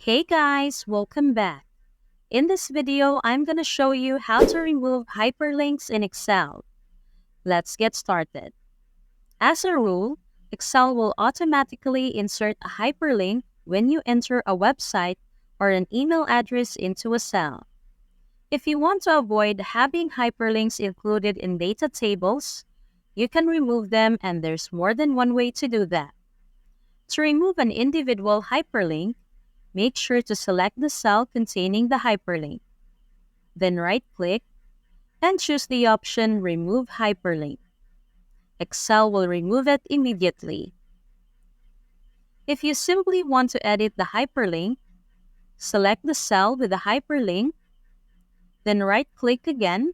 Hey guys, welcome back. In this video, I'm going to show you how to remove hyperlinks in Excel. Let's get started. As a rule, Excel will automatically insert a hyperlink when you enter a website or an email address into a cell. If you want to avoid having hyperlinks included in data tables, you can remove them, and there's more than one way to do that. To remove an individual hyperlink, make sure to select the cell containing the hyperlink. Then right-click and choose the option Remove Hyperlink. Excel will remove it immediately. If you simply want to edit the hyperlink, select the cell with the hyperlink, then right-click again.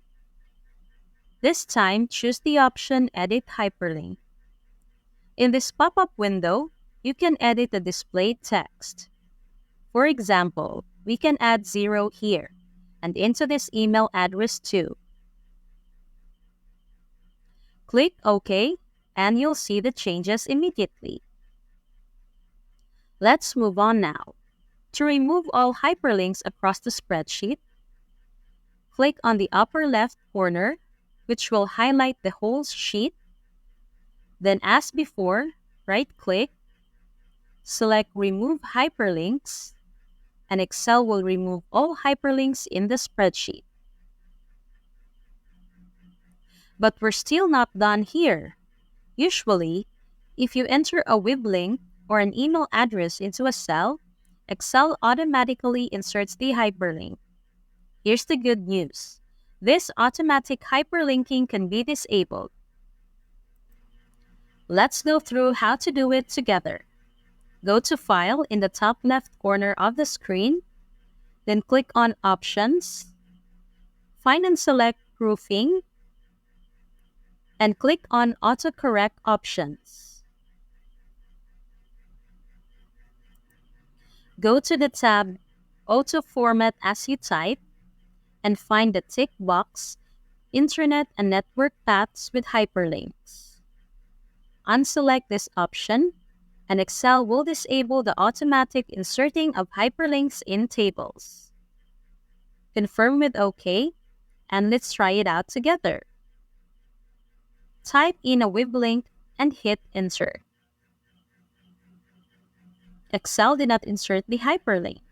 This time, choose the option Edit Hyperlink. In this pop-up window, you can edit the displayed text. For example, we can add 0 here and into this email address too. Click OK, and you'll see the changes immediately. Let's move on now. To remove all hyperlinks across the spreadsheet, click on the upper left corner, which will highlight the whole sheet. Then, as before, right-click, select Remove Hyperlinks, and Excel will remove all hyperlinks in the spreadsheet. But we're still not done here. Usually, if you enter a web link or an email address into a cell, Excel automatically inserts the hyperlink. Here's the good news. This automatic hyperlinking can be disabled. Let's go through how to do it together. Go to File in the top left corner of the screen, then click on Options, find and select Proofing, and click on Autocorrect Options. Go to the tab Auto Format as you type and find the tick box Internet and Network Paths with Hyperlinks. Unselect this option, and Excel will disable the automatic inserting of hyperlinks in tables. Confirm with OK, and let's try it out together. Type in a web link and hit Enter. Excel did not insert the hyperlink.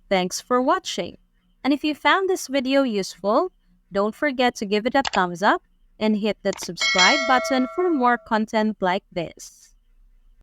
Thanks for watching. And if you found this video useful, don't forget to give it a thumbs up and hit that subscribe button for more content like this.